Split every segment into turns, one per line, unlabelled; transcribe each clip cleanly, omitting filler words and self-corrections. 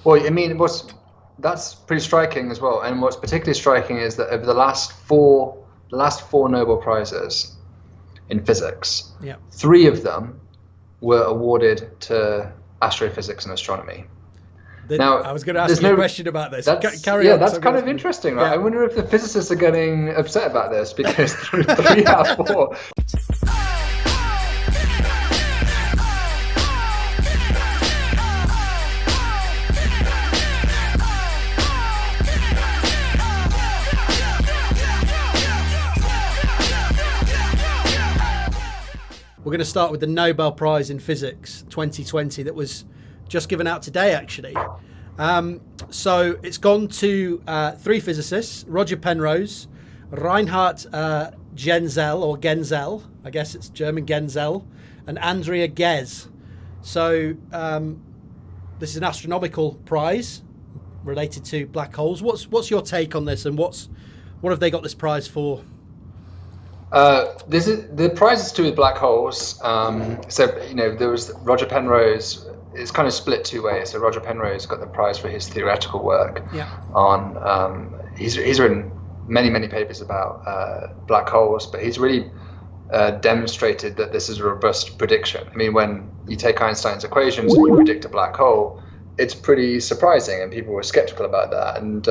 Well, I mean, that's pretty striking as well. And what's particularly striking is that over the last four Nobel Prizes in physics,
Yeah.
three of them were awarded to astrophysics and astronomy. Now,
I was going to ask
there's
you a
no.
question about this.
That's
Carry on. 'cause
that's
I'm
kind
gonna
of
ask you.
interesting, right?
Yeah.
I wonder if the physicists are getting upset about this because three out of four.
We're going to start with the Nobel Prize in Physics 2020 that was just given out today, actually. So it's gone to three physicists: Roger Penrose, Reinhard Genzel, I guess it's German Genzel, and Andrea Ghez. So this is an astronomical prize related to black holes. What's your take on this, and what have they got this prize for?
The prize is to do with black holes. So there was Roger Penrose. It's kind of split two ways. So Roger Penrose got the prize for his theoretical work on. He's written many papers about black holes, but he's really demonstrated that this is a robust prediction. I mean, when you take Einstein's equations and you predict a black hole, it's pretty surprising, and people were skeptical about that. And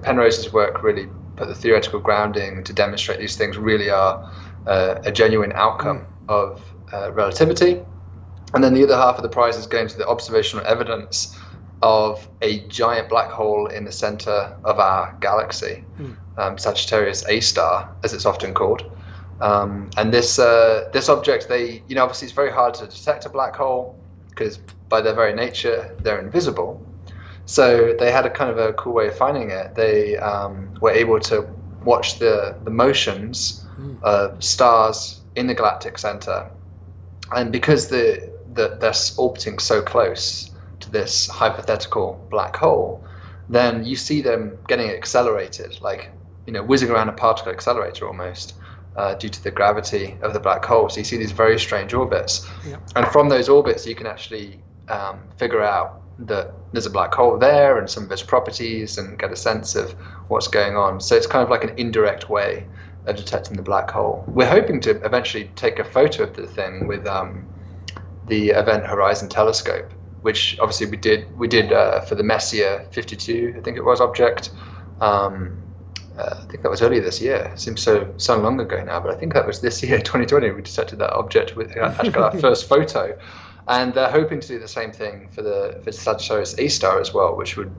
Penrose's work really put the theoretical grounding to demonstrate these things really are a genuine outcome of relativity. And then the other half of the prize is going to the observational evidence of a giant black hole in the center of our galaxy, Sagittarius A star, as it's often called. And this object, obviously it's very hard to detect a black hole because by their very nature they're invisible. So they had a kind of a cool way of finding it. They were able to watch the motions of stars in the galactic center, and because they're orbiting so close to this hypothetical black hole, then you see them getting accelerated, like whizzing around a particle accelerator almost, due to the gravity of the black hole. So you see these very strange orbits, and from those orbits you can actually figure out that there's a black hole there and some of its properties and get a sense of what's going on. So it's kind of like an indirect way of detecting the black hole. We're hoping to eventually take a photo of the thing with the Event Horizon Telescope, which obviously we did for the Messier 52, I think it was, object. I think that was earlier this year. It seems so long ago now, but I think that was this year, 2020. We detected that object with actually got our first photo. And they're hoping to do the same thing for Sagittarius A star as well, which would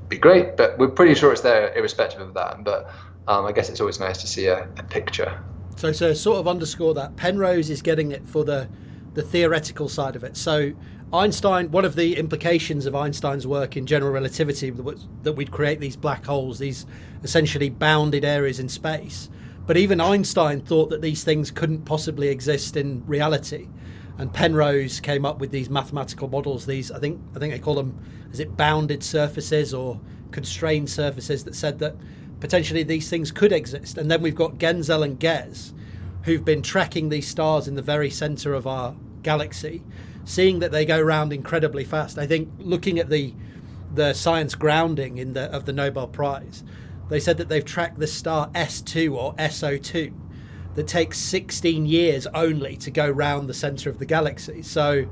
be great. But we're pretty sure it's there irrespective of that. But I guess it's always nice to see a picture.
So sort of underscore that, Penrose is getting it for the theoretical side of it. So Einstein, one of the implications of Einstein's work in general relativity was that we'd create these black holes, these essentially bounded areas in space. But even Einstein thought that these things couldn't possibly exist in reality. And Penrose came up with these mathematical models, these I think they call them, is it bounded surfaces or constrained surfaces, that said that potentially these things could exist. And then we've got Genzel and Ghez, who've been tracking these stars in the very center of our galaxy, seeing that they go round incredibly fast. I think looking at the science grounding of the Nobel Prize, they said that they've tracked the star S2 or SO2 that takes 16 years only to go round the center of the galaxy. So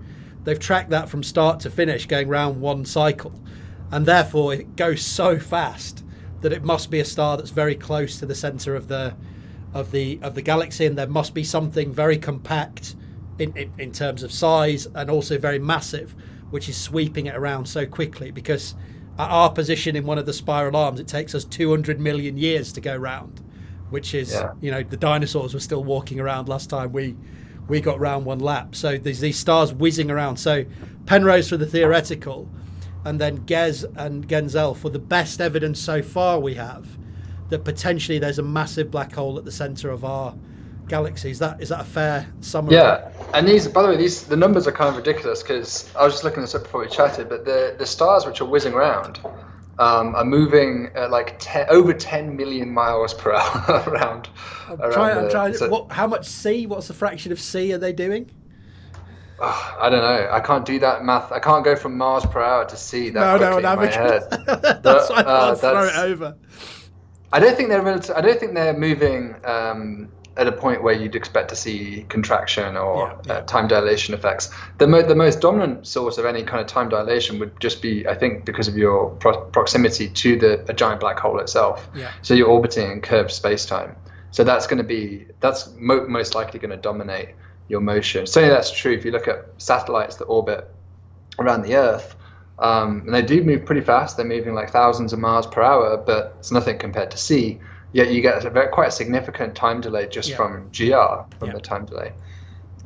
they've tracked that from start to finish, going round one cycle, and therefore it goes so fast that it must be a star that's very close to the center of the galaxy, and there must be something very compact in terms of size and also very massive, which is sweeping it around so quickly. Because at our position in one of the spiral arms, it takes us 200 million years to go round, which is, the dinosaurs were still walking around last time we got round one lap. So there's these stars whizzing around. So Penrose for the theoretical, and then Ghez and Genzel for the best evidence so far we have that potentially there's a massive black hole at the center of our galaxy. Is that a fair summary?
Yeah, and by the way, the numbers are kind of ridiculous, because I was just looking this up before we chatted, but the stars which are whizzing around are moving at like over 10 million miles per hour around.
How much C? What's the fraction of C are they doing?
I don't know. I can't do that math. I can't go from miles per hour to C that quickly in my head.
That's why I thought I'd throw it over.
I don't think they're moving at a point where you'd expect to see contraction or time dilation effects. The most dominant source of any kind of time dilation would just be, I think, because of your proximity to a giant black hole itself. Yeah. So you're orbiting in curved space-time. So that's most likely going to dominate your motion. Certainly that's true if you look at satellites that orbit around the Earth. And they do move pretty fast. They're moving like thousands of miles per hour, but it's nothing compared to C. Yet you get quite a significant time delay just from GR, from the time delay.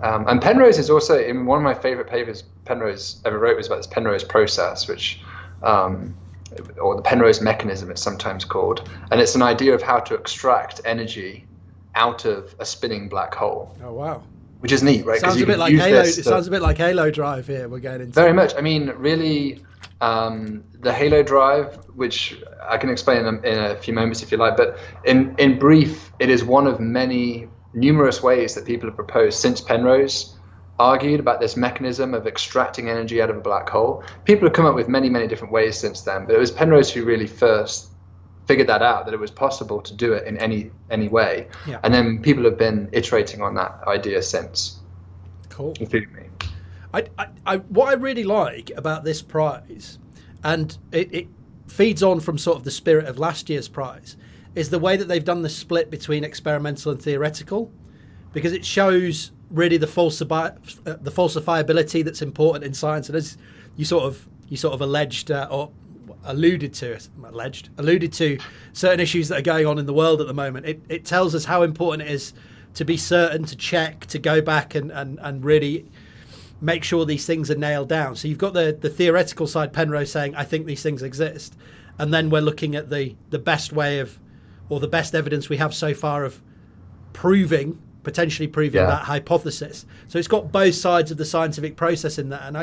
And Penrose is also, in one of my favorite papers Penrose ever wrote was about this Penrose process, which, or the Penrose mechanism it's sometimes called. And it's an idea of how to extract energy out of a spinning black hole.
Oh, wow.
Which is neat, right?
Sounds a bit like Halo. It sounds a bit like Halo Drive here. We're getting into
very much. I mean, really, the Halo Drive, which I can explain in a few moments if you like, but in brief, it is one of many numerous ways that people have proposed since Penrose argued about this mechanism of extracting energy out of a black hole. People have come up with many, many different ways since then, but it was Penrose who really first figured that out, that it was possible to do it in any way. Yeah. And then people have been iterating on that idea since.
Cool.
Including me.
What I really like about this prize, and it feeds on from sort of the spirit of last year's prize, is the way that they've done the split between experimental and theoretical, because it shows really the falsifiability that's important in science. And as you sort of alleged or alluded to certain issues that are going on in the world at the moment, it tells us how important it is to be certain, to check, to go back and really make sure these things are nailed down. So you've got the theoretical side, Penrose saying, I think these things exist. And then we're looking at the best way of, or the best evidence we have so far of potentially proving that hypothesis. So it's got both sides of the scientific process in that. And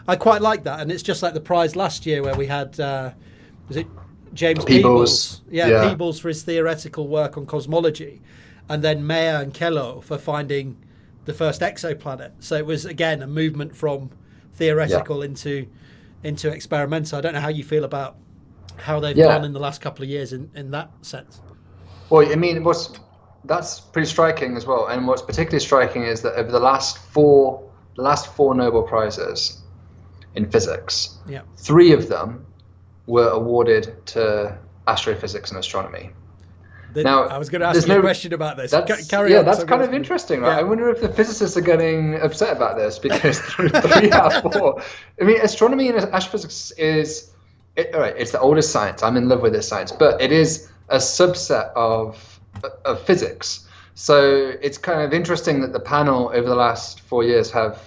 I quite like that. And it's just like the prize last year where we had, was it James Peebles? Peebles for his theoretical work on cosmology. And then Mayer and Kello for finding the first exoplanet. So it was, again, a movement from theoretical into experimental. I don't know how you feel about how they've gone in the last couple of years in that sense.
Well, I mean, that's pretty striking as well. And what's particularly striking is that over the last four Nobel Prizes in physics, 3 of them were awarded to astrophysics and astronomy.
Now, I was going to ask you a question about this. Carry on.
That's kind of interesting, right? I wonder if the physicists are getting upset about this because 3 out of 4. I mean, astronomy and astrophysics it's the oldest science. I'm in love with this science, but it is a subset of physics. So it's kind of interesting that the panel over the last 4 years have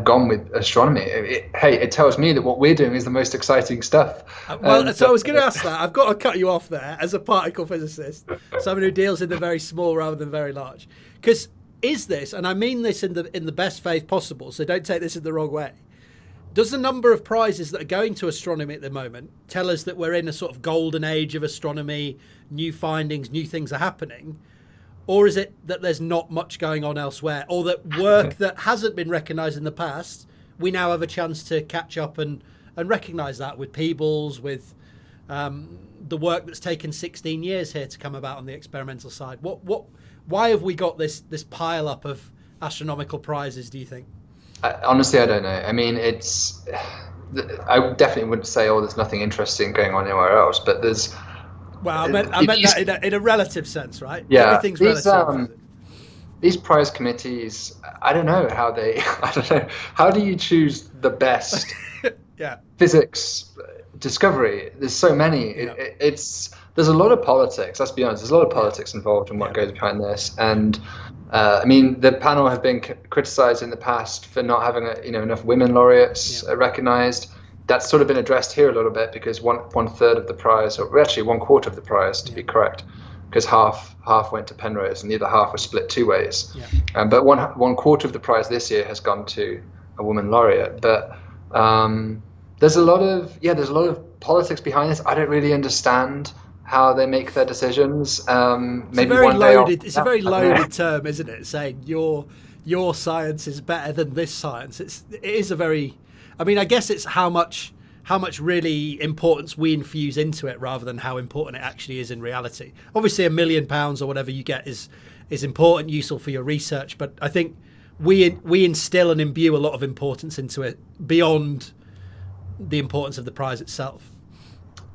gone with astronomy. It tells me that what we're doing is the most exciting stuff.
So I was going to ask that. I've got to cut you off there as a particle physicist, someone who deals in the very small rather than very large. Because is this, and I mean this in the best faith possible, so don't take this in the wrong way, does the number of prizes that are going to astronomy at the moment tell us that we're in a sort of golden age of astronomy, new findings, new things are happening? Or is it that there's not much going on elsewhere, or that work that hasn't been recognised in the past, we now have a chance to catch up and recognise that with Peebles, with the work that's taken 16 years here to come about on the experimental side? Why have we got this pile up of astronomical prizes, do you think?
Honestly, I don't know. I mean, I definitely wouldn't say, there's nothing interesting going on anywhere else, but there's...
Well, I meant that in a relative sense, right?
Yeah.
Everything's relative.
These prize committees, I don't know. How do you choose the best physics discovery? There's so many. There's a lot of politics. Let's be honest. There's a lot of politics involved in what goes behind this. And I mean, the panel have been criticized in the past for not having enough women laureates recognized. That's sort of been addressed here a little bit because one third of the prize, or actually 1/4 of the prize to be correct, because half went to Penrose and the other half was split 2 ways. Yeah. But one quarter of the prize this year has gone to a woman laureate. But there's a lot of politics behind this. I don't really understand how they make their decisions.
It's a very loaded term, isn't it? Saying your science is better than this science. It is a very, I mean, I guess it's how much really importance we infuse into it rather than how important it actually is in reality. Obviously, £1 million or whatever you get is important, useful for your research, but I think we instill and imbue a lot of importance into it beyond the importance of the prize itself.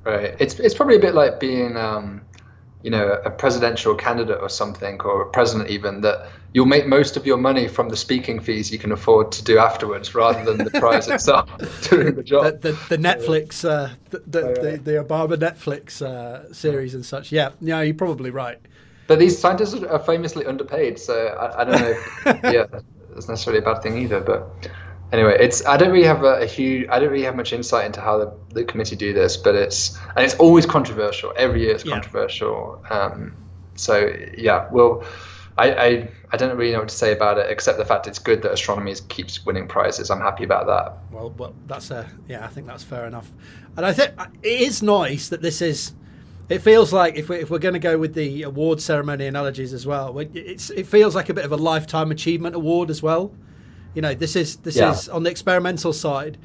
Right. It's probably a bit like being a presidential candidate or something, or a president even, that you'll make most of your money from the speaking fees you can afford to do afterwards rather than the prize itself doing the job.
The Netflix, the Obama Netflix series and such. Yeah, you're probably right.
But these scientists are famously underpaid, so I don't know if that's necessarily a bad thing either. But anyway, I don't really have much insight into how the committee do this, but it's always controversial. Every year it's controversial. I don't really know what to say about it, except the fact it's good that astronomy keeps winning prizes. I'm happy about that.
Well, that's I think that's fair enough. And I think it is nice that this is. It feels like if we're going to go with the award ceremony analogies as well, it feels like a bit of a lifetime achievement award as well. This is on the experimental side,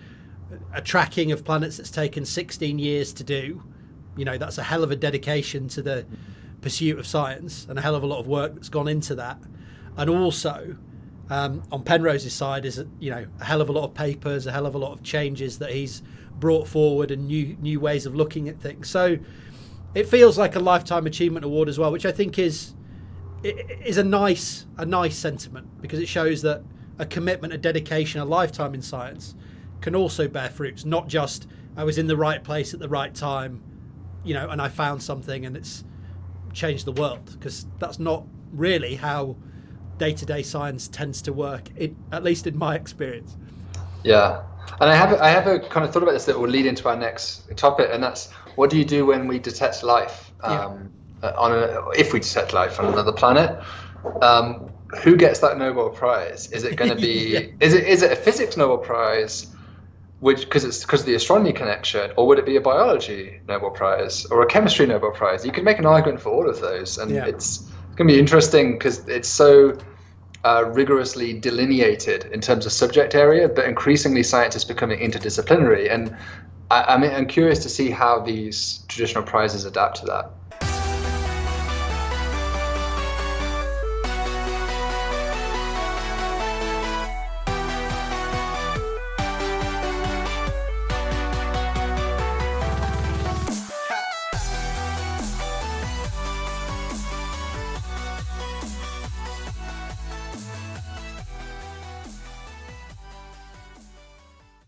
a tracking of planets that's taken 16 years to do. That's a hell of a dedication to the pursuit of science and a hell of a lot of work that's gone into that. And also, on Penrose's side is a hell of a lot of papers, a hell of a lot of changes that he's brought forward and new ways of looking at things. So it feels like a lifetime achievement award as well, which I think is a nice sentiment, because it shows that a commitment, a dedication, a lifetime in science can also bear fruits, not just I was in the right place at the right time, and I found something and it's changed the world, because that's not really how day-to-day science tends to work, at least in my experience.
Yeah, and I have a kind of thought about this that will lead into our next topic, and that's what do you do when we detect life if we detect life on another planet? Who gets that Nobel Prize? Is it going to be is it a physics Nobel Prize, because of the astronomy connection, or would it be a biology Nobel Prize or a chemistry Nobel Prize? You could make an argument for all of those, and it's going to be interesting because it's so rigorously delineated in terms of subject area, but increasingly science is becoming interdisciplinary, and I'm curious to see how these traditional prizes adapt to that.